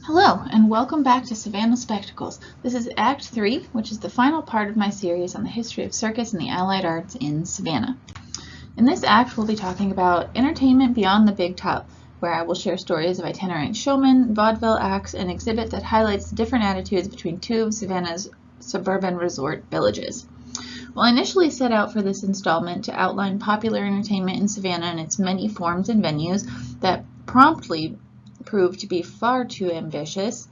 Hello, and welcome back to Savannah Spectacles. This is Act 3, which is the final part of my series on the history of circus and the allied arts in Savannah. In this act, we'll be talking about entertainment beyond the big top, where I will share stories of itinerant showmen, vaudeville acts, and exhibit that highlights the different attitudes between two of Savannah's suburban resort villages. Well, I initially set out for this installment to outline popular entertainment in Savannah and its many forms and venues that promptly proved to be far too ambitious.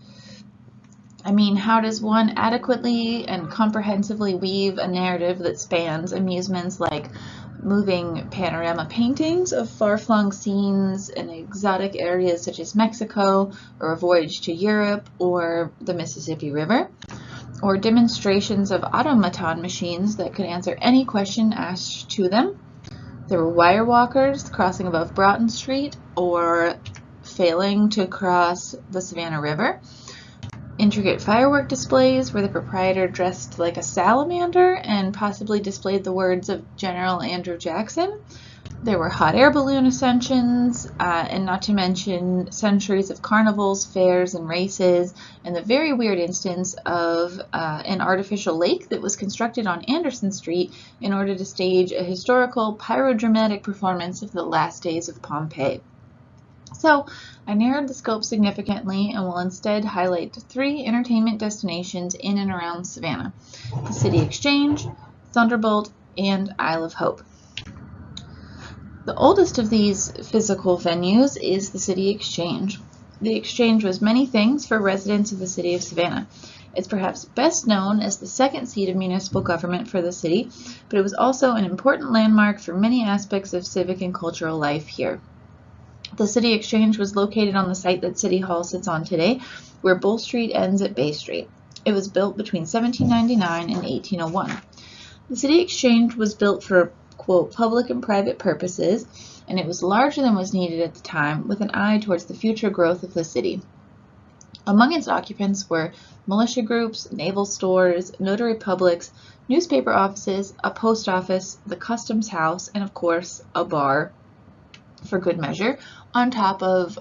I mean, how does one adequately and comprehensively weave a narrative that spans amusements like moving panorama paintings of far-flung scenes in exotic areas such as Mexico, or a voyage to Europe, or the Mississippi River, or demonstrations of automaton machines that could answer any question asked to them? There were wire walkers crossing above Broughton Street, or failing to cross the Savannah River, intricate firework displays where the proprietor dressed like a salamander and possibly displayed the words of General Andrew Jackson. There were hot air balloon ascensions, and not to mention centuries of carnivals, fairs, and races, and the very weird instance of an artificial lake that was constructed on Anderson Street in order to stage a historical pyrodramatic performance of the last days of Pompeii. So I narrowed the scope significantly and will instead highlight 3 entertainment destinations in and around Savannah: the City Exchange, Thunderbolt, and Isle of Hope. The oldest of these physical venues is the City Exchange. The Exchange was many things for residents of the city of Savannah. It's perhaps best known as the second seat of municipal government for the city, but it was also an important landmark for many aspects of civic and cultural life here. The City Exchange was located on the site that City Hall sits on today, where Bull Street ends at Bay Street. It was built between 1799 and 1801. The City Exchange was built for, quote, public and private purposes, and it was larger than was needed at the time, with an eye towards the future growth of the city. Among its occupants were militia groups, naval stores, notary publics, newspaper offices, a post office, the customs house, and of course, a bar, for good measure, on top of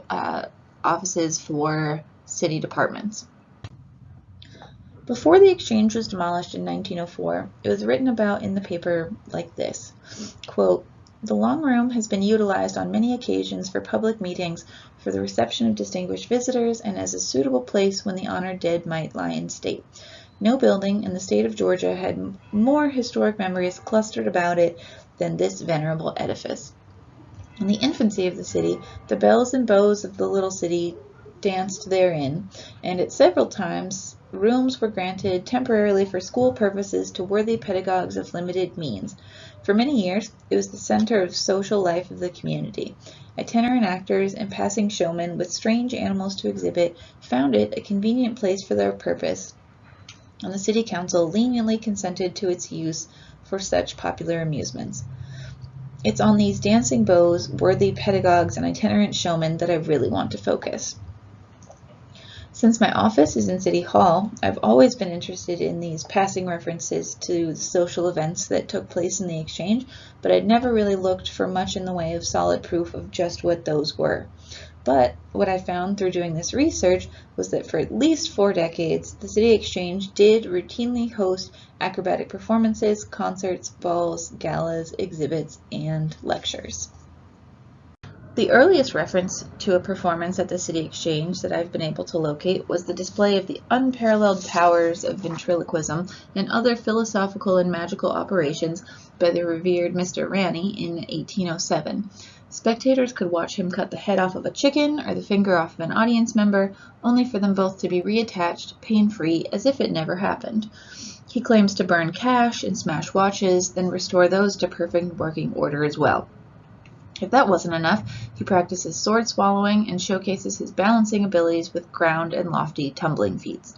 offices for city departments. Before the Exchange was demolished in 1904, it was written about in the paper like this, quote, "The long room has been utilized on many occasions for public meetings, for the reception of distinguished visitors, and as a suitable place when the honored dead might lie in state. No building in the state of Georgia had more historic memories clustered about it than this venerable edifice. In the infancy of the city, the belles and beaux of the little city danced therein, and at several times rooms were granted temporarily for school purposes to worthy pedagogues of limited means. For many years, it was the center of social life of the community. Itinerant actors and passing showmen with strange animals to exhibit found it a convenient place for their purpose, and the city council leniently consented to its use for such popular amusements. It's on these dancing beaux, worthy pedagogues, and itinerant showmen that I really want to focus. Since my office is in City Hall, I've always been interested in these passing references to the social events that took place in the Exchange, but I'd never really looked for much in the way of solid proof of just what those were. But what I found through doing this research was that for at least 4 decades, the City Exchange did routinely host acrobatic performances, concerts, balls, galas, exhibits, and lectures. The earliest reference to a performance at the City Exchange that I've been able to locate was the display of the unparalleled powers of ventriloquism and other philosophical and magical operations by the revered Mr. Ranney in 1807. Spectators could watch him cut the head off of a chicken or the finger off of an audience member, only for them both to be reattached, pain-free, as if it never happened. He claims to burn cash and smash watches, then restore those to perfect working order as well. If that wasn't enough, he practices sword swallowing and showcases his balancing abilities with ground and lofty tumbling feats.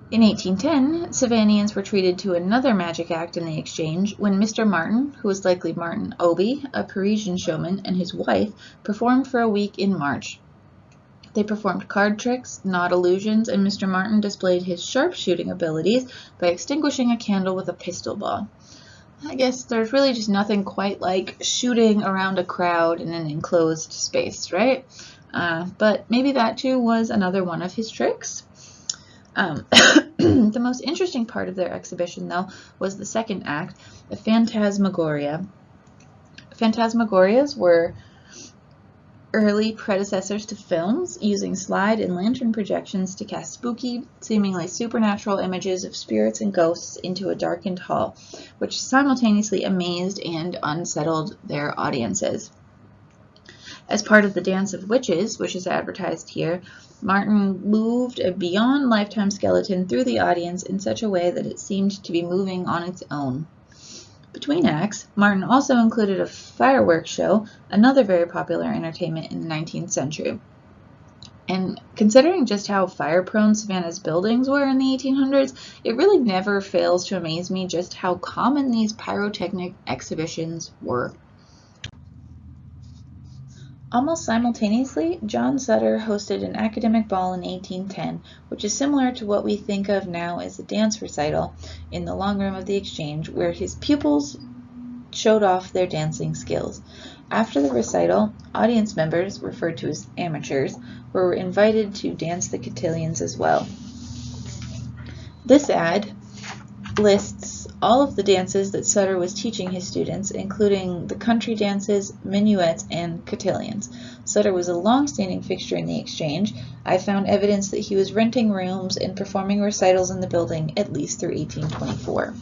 In 1810, Savannians were treated to another magic act in the Exchange when Mr. Martin, who was likely Martin Oby, a Parisian showman, and his wife performed for a week in March. They performed card tricks, not illusions, and Mr. Martin displayed his sharpshooting abilities by extinguishing a candle with a pistol ball. I guess there's really just nothing quite like shooting around a crowd in an enclosed space, right? but maybe that too was another one of his tricks. The most interesting part of their exhibition, though, was the second act, the Phantasmagoria. Phantasmagorias were early predecessors to films, using slide and lantern projections to cast spooky, seemingly supernatural images of spirits and ghosts into a darkened hall, which simultaneously amazed and unsettled their audiences. As part of the Dance of Witches, which is advertised here, Martin moved a beyond lifetime skeleton through the audience in such a way that it seemed to be moving on its own. Between acts, Martin also included a fireworks show, another very popular entertainment in the 19th century. And considering just how fire-prone Savannah's buildings were in the 1800s, it really never fails to amaze me just how common these pyrotechnic exhibitions were. Almost simultaneously, John Sutter hosted an academic ball in 1810, which is similar to what we think of now as a dance recital in the long room of the Exchange, where his pupils showed off their dancing skills. After the recital, audience members, referred to as amateurs, were invited to dance the cotillions as well. This ad lists all of the dances that Sutter was teaching his students, including the country dances, minuets, and cotillions. Sutter was a long-standing fixture in the Exchange. I found evidence that he was renting rooms and performing recitals in the building at least through 1824.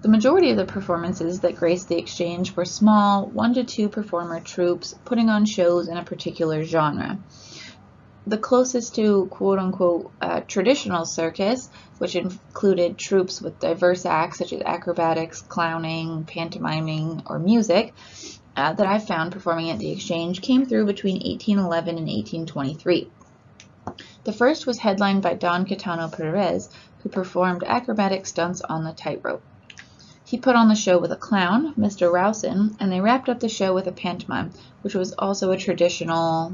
The majority of the performances that graced the Exchange were small, 1 to 2 performer troupes putting on shows in a particular genre. The closest to quote-unquote traditional circus, which included troupes with diverse acts such as acrobatics, clowning, pantomiming, or music, that I found performing at the Exchange came through between 1811 and 1823. The first was headlined by Don Catano Perez, who performed acrobatic stunts on the tightrope. He put on the show with a clown, Mr. Rowson, and they wrapped up the show with a pantomime, which was also a traditional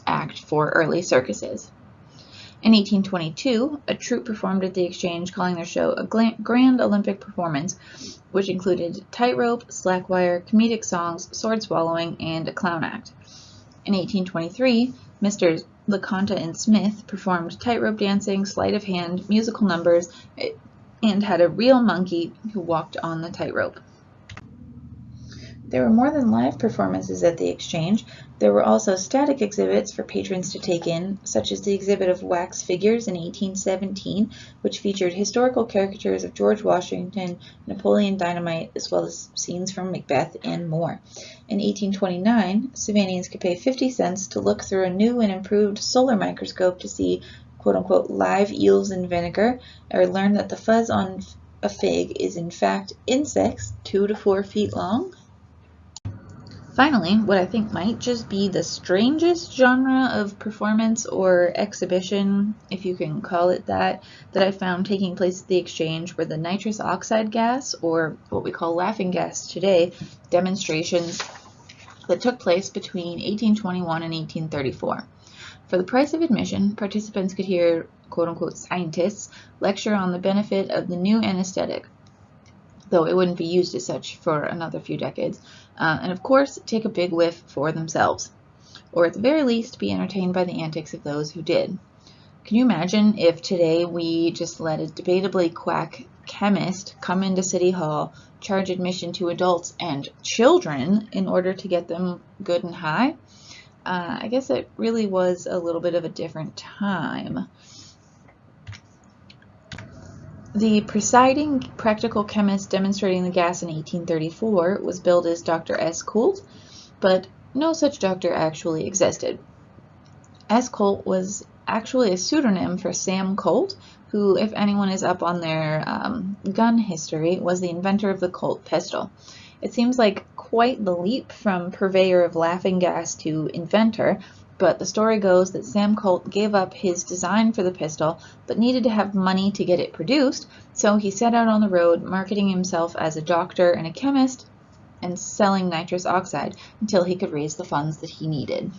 act for early circuses. In 1822, a troupe performed at the Exchange, calling their show a Grand Olympic Performance, which included tightrope, slackwire, comedic songs, sword swallowing, and a clown act. In 1823, Mr. LaConta and Smith performed tightrope dancing, sleight of hand, musical numbers, and had a real monkey who walked on the tightrope. There were more than live performances at the Exchange. There were also static exhibits for patrons to take in, such as the exhibit of wax figures in 1817, which featured historical caricatures of George Washington, Napoleon Dynamite, as well as scenes from Macbeth and more. In 1829, Savannahans could pay 50 cents to look through a new and improved solar microscope to see quote-unquote live eels in vinegar, or learn that the fuzz on a fig is in fact insects 2 to 4 feet long. Finally, what I think might just be the strangest genre of performance or exhibition, if you can call it that I found taking place at the Exchange were the nitrous oxide gas, or what we call laughing gas today, demonstrations that took place between 1821 and 1834. For the price of admission, participants could hear quote-unquote scientists lecture on the benefit of the new anesthetic, though it wouldn't be used as such for another few decades, and of course take a big whiff for themselves, or at the very least be entertained by the antics of those who did. Can you imagine if today we just let a debatably quack chemist come into City Hall, charge admission to adults and children in order to get them good and high? I guess it really was a little bit of a different time. The presiding practical chemist demonstrating the gas in 1834 was billed as Dr. S. Colt, but no such doctor actually existed. S. Colt was actually a pseudonym for Sam Colt, who, if anyone is up on their gun history, was the inventor of the Colt pistol. It seems like quite the leap from purveyor of laughing gas to inventor, but the story goes that Sam Colt gave up his design for the pistol, but needed to have money to get it produced, so he set out on the road marketing himself as a doctor and a chemist and selling nitrous oxide until he could raise the funds that he needed.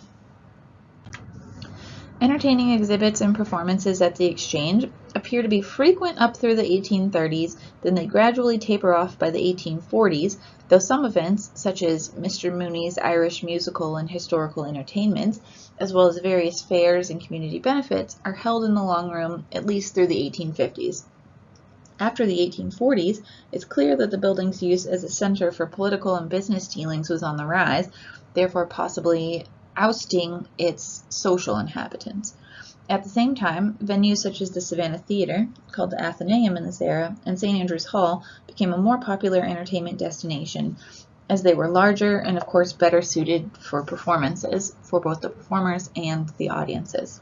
Entertaining exhibits and performances at the Exchange appear to be frequent up through the 1830s, then they gradually taper off by the 1840s, though some events, such as Mr. Mooney's Irish musical and historical entertainments, as well as various fairs and community benefits, are held in the Long Room at least through the 1850s. After the 1840s, it's clear that the building's use as a center for political and business dealings was on the rise, therefore possibly ousting its social inhabitants. At the same time, venues such as the Savannah Theater, called the Athenaeum in this era, and St. Andrew's Hall became a more popular entertainment destination, as they were larger and of course better suited for performances for both the performers and the audiences.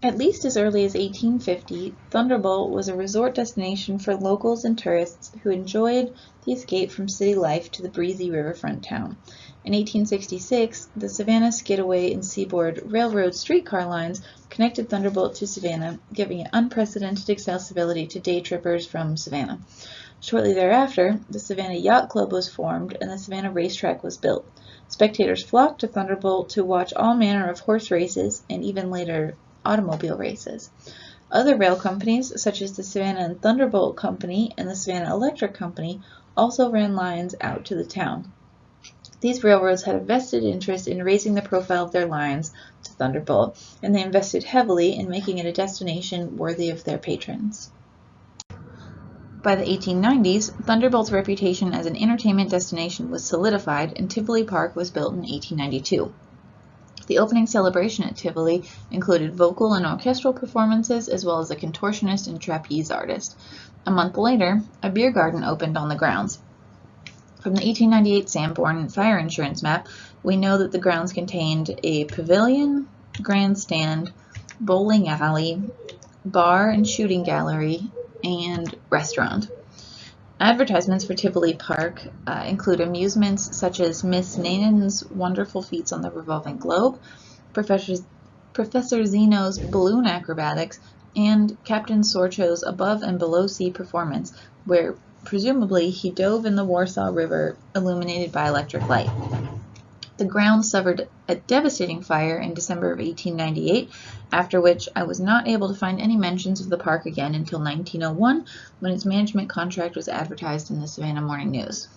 At least as early as 1850, Thunderbolt was a resort destination for locals and tourists who enjoyed the escape from city life to the breezy riverfront town. In 1866, the Savannah Skidaway and Seaboard Railroad streetcar lines connected Thunderbolt to Savannah, giving it unprecedented accessibility to day trippers from Savannah. Shortly thereafter, the Savannah Yacht Club was formed and the Savannah Racetrack was built. Spectators flocked to Thunderbolt to watch all manner of horse races and even later automobile races. Other rail companies, such as the Savannah and Thunderbolt Company and the Savannah Electric Company, also ran lines out to the town. These railroads had a vested interest in raising the profile of their lines to Thunderbolt, and they invested heavily in making it a destination worthy of their patrons. By the 1890s, Thunderbolt's reputation as an entertainment destination was solidified, and Tivoli Park was built in 1892. The opening celebration at Tivoli included vocal and orchestral performances, as well as a contortionist and trapeze artist. A month later, a beer garden opened on the grounds. From the 1898 Sanborn Fire Insurance map, we know that the grounds contained a pavilion, grandstand, bowling alley, bar and shooting gallery, and restaurant. Advertisements for Tivoli Park include amusements such as Miss Nanan's Wonderful Feats on the Revolving Globe, Professor Zeno's Balloon Acrobatics, and Captain Sorcho's Above and Below Sea performance, where presumably he dove in the Warsaw River illuminated by electric light. The grounds suffered a devastating fire in December of 1898, after which I was not able to find any mentions of the park again until 1901, when its management contract was advertised in the Savannah Morning News.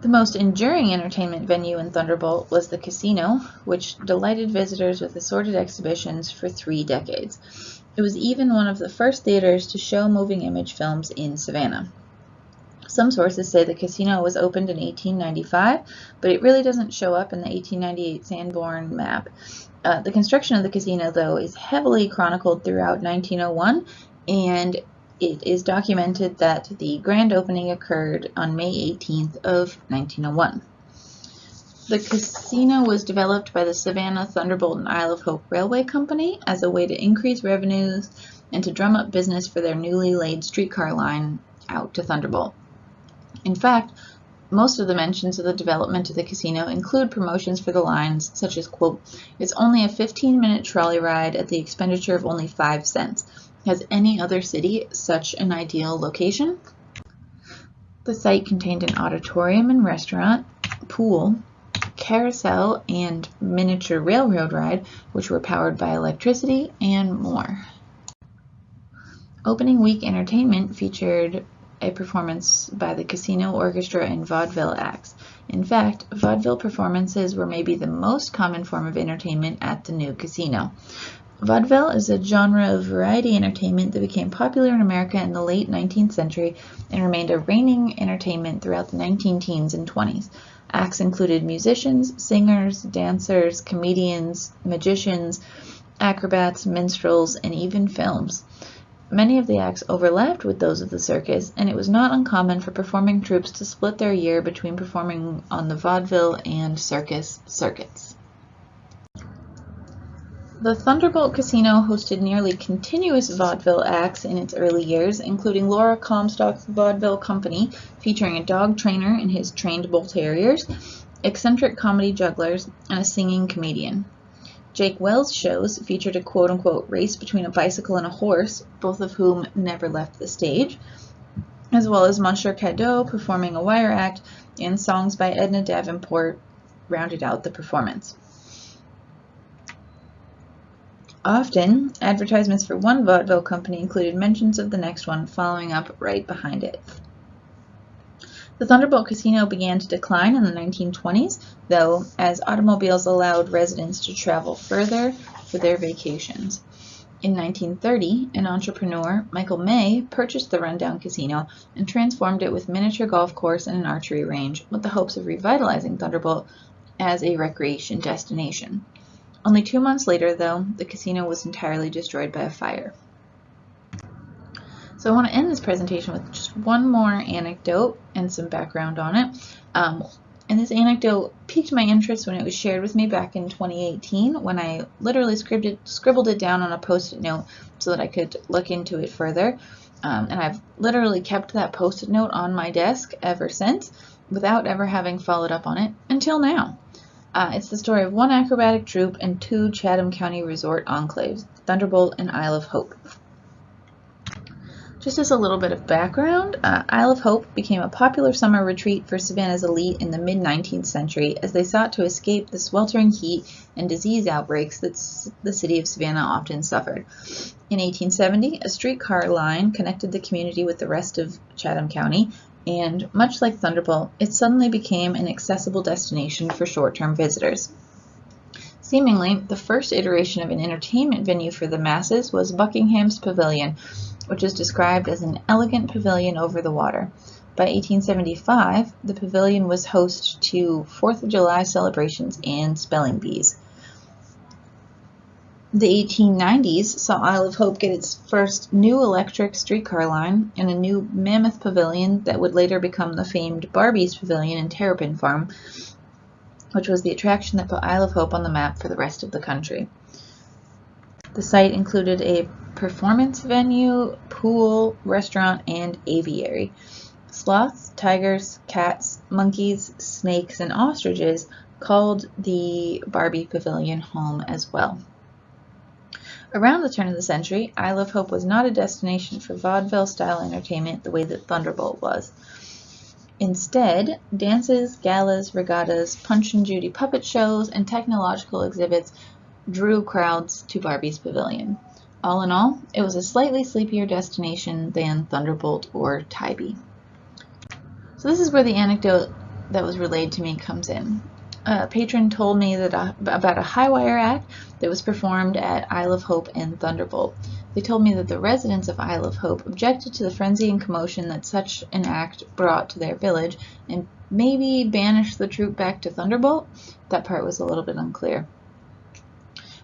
The most enduring entertainment venue in Thunderbolt was the casino, which delighted visitors with assorted exhibitions for 3 decades. It was even one of the first theaters to show moving image films in Savannah. Some sources say the casino was opened in 1895, but it really doesn't show up in the 1898 Sanborn map. The construction of the casino, though, is heavily chronicled throughout 1901, and it is documented that the grand opening occurred on May 18th of 1901. The casino was developed by the Savannah, Thunderbolt, and Isle of Hope Railway Company as a way to increase revenues and to drum up business for their newly laid streetcar line out to Thunderbolt. In fact, most of the mentions of the development of the casino include promotions for the lines, such as, quote, "It's only a 15-minute trolley ride at the expenditure of only 5 cents. Has any other city such an ideal location?" The site contained an auditorium and restaurant, pool, carousel, and miniature railroad ride, which were powered by electricity, and more. Opening week entertainment featured a performance by the casino orchestra and vaudeville acts. In fact, vaudeville performances were maybe the most common form of entertainment at the new casino. Vaudeville is a genre of variety entertainment that became popular in America in the late 19th century and remained a reigning entertainment throughout the 19-teens and 20s. Acts included musicians, singers, dancers, comedians, magicians, acrobats, minstrels, and even films. Many of the acts overlapped with those of the circus, and it was not uncommon for performing troupes to split their year between performing on the vaudeville and circus circuits. The Thunderbolt Casino hosted nearly continuous vaudeville acts in its early years, including Laura Comstock's Vaudeville Company, featuring a dog trainer and his trained bull terriers, eccentric comedy jugglers, and a singing comedian. Jake Wells' shows featured a quote-unquote race between a bicycle and a horse, both of whom never left the stage, as well as Monsieur Cadeau performing a wire act, and songs by Edna Davenport rounded out the performance. Often, advertisements for one vaudeville company included mentions of the next one following up right behind it. The Thunderbolt Casino began to decline in the 1920s, though, as automobiles allowed residents to travel further for their vacations. In 1930, an entrepreneur, Michael May, purchased the rundown casino and transformed it with miniature golf course and an archery range, with the hopes of revitalizing Thunderbolt as a recreation destination. Only 2 months later, though, the casino was entirely destroyed by a fire. So I want to end this presentation with just one more anecdote and some background on it. And this anecdote piqued my interest when it was shared with me back in 2018 when I literally scribbled it down on a post-it note so that I could look into it further. And I've literally kept that post-it note on my desk ever since without ever having followed up on it until now. It's the story of one acrobatic troupe and 2 Chatham County resort enclaves, Thunderbolt and Isle of Hope. Just as a little bit of background, Isle of Hope became a popular summer retreat for Savannah's elite in the mid-19th century as they sought to escape the sweltering heat and disease outbreaks that the city of Savannah often suffered. In 1870, a streetcar line connected the community with the rest of Chatham County, and much like Thunderbolt, it suddenly became an accessible destination for short-term visitors. Seemingly, the first iteration of an entertainment venue for the masses was Buckingham's Pavilion, which is described as an elegant pavilion over the water. By 1875, the pavilion was host to 4th of July celebrations and spelling bees. The 1890s saw Isle of Hope get its first new electric streetcar line and a new mammoth pavilion that would later become the famed Barbie's Pavilion in Terrapin Farm, which was the attraction that put Isle of Hope on the map for the rest of the country. The site included a performance venue, pool, restaurant, and aviary. Sloths, tigers, cats, monkeys, snakes, and ostriches called the Barbie Pavilion home as well. Around the turn of the century, Isle of Hope was not a destination for vaudeville-style entertainment the way that Thunderbolt was. Instead, dances, galas, regattas, Punch and Judy puppet shows, and technological exhibits drew crowds to Barbie's Pavilion. All in all, it was a slightly sleepier destination than Thunderbolt or Tybee. So this is where the anecdote that was relayed to me comes in. A patron told me that about a high wire act that was performed at Isle of Hope and Thunderbolt. They told me that the residents of Isle of Hope objected to the frenzy and commotion that such an act brought to their village and maybe banished the troupe back to Thunderbolt. That part was a little bit unclear.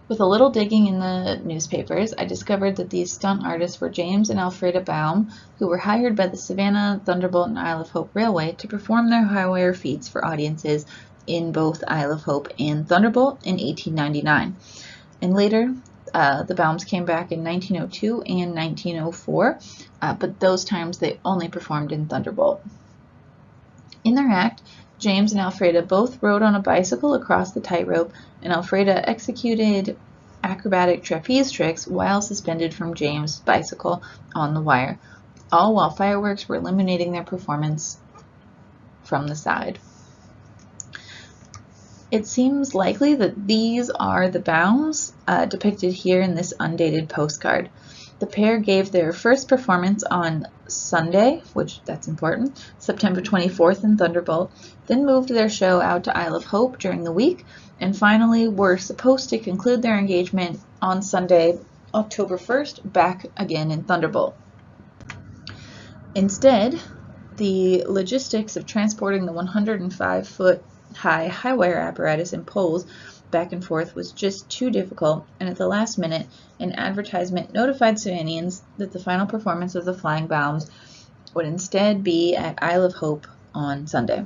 With a little digging in the newspapers, I discovered that these stunt artists were James and Alfreda Baum, who were hired by the Savannah, Thunderbolt, and Isle of Hope Railway to perform their high wire feats for audiences in both Isle of Hope and Thunderbolt in 1899. And later, the Baums came back in 1902 and 1904, but those times they only performed in Thunderbolt. In their act, James and Alfreda both rode on a bicycle across the tightrope, and Alfreda executed acrobatic trapeze tricks while suspended from James' bicycle on the wire, all while fireworks were illuminating their performance from the side. It seems likely that these are the Baums depicted here in this undated postcard. The pair gave their first performance on Sunday, which that's important, September 24th in Thunderbolt, then moved their show out to Isle of Hope during the week, and finally were supposed to conclude their engagement on Sunday, October 1st, back again in Thunderbolt. Instead, the logistics of transporting the 105-foot high wire apparatus and poles back and forth was just too difficult, and at the last minute, an advertisement notified Savannahans that the final performance of the Flying Baums would instead be at Isle of Hope on Sunday.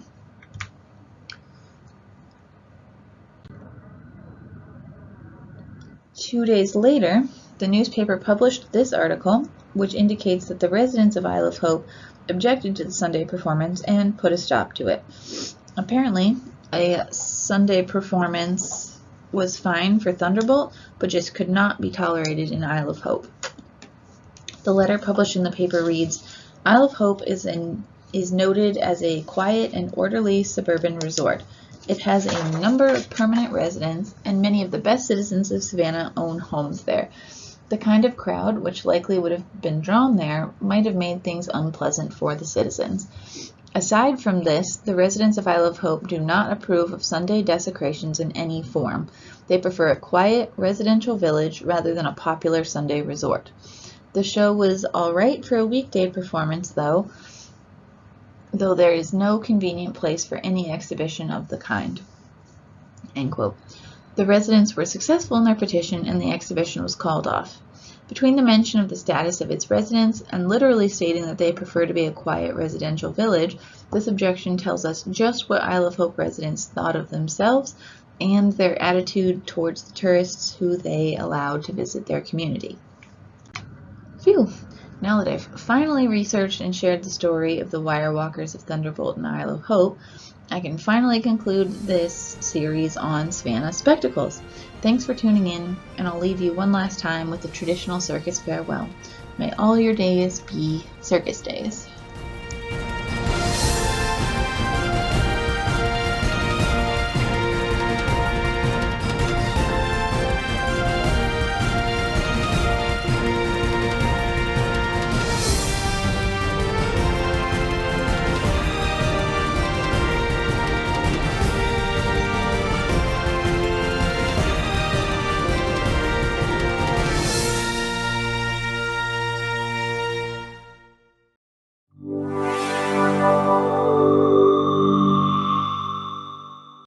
Two days later, the newspaper published this article, which indicates that the residents of Isle of Hope objected to the Sunday performance and put a stop to it. Apparently, a Sunday performance was fine for Thunderbolt, but just could not be tolerated in Isle of Hope. The letter published in the paper reads, "Isle of Hope is noted as a quiet and orderly suburban resort. It has a number of permanent residents, and many of the best citizens of Savannah own homes there. The kind of crowd which likely would have been drawn there might have made things unpleasant for the citizens. Aside from this, the residents of Isle of Hope do not approve of Sunday desecrations in any form. They prefer a quiet, residential village rather than a popular Sunday resort. The show was all right for a weekday performance, though there is no convenient place for any exhibition of the kind." End quote. The residents were successful in their petition, and the exhibition was called off. Between the mention of the status of its residents and literally stating that they prefer to be a quiet residential village, this objection tells us just what Isle of Hope residents thought of themselves and their attitude towards the tourists who they allowed to visit their community. Phew! Now that I've finally researched and shared the story of the wire walkers of Thunderbolt and Isle of Hope, I can finally conclude this series on Savannah Spectacles. Thanks for tuning in, and I'll leave you one last time with the traditional circus farewell. May all your days be circus days.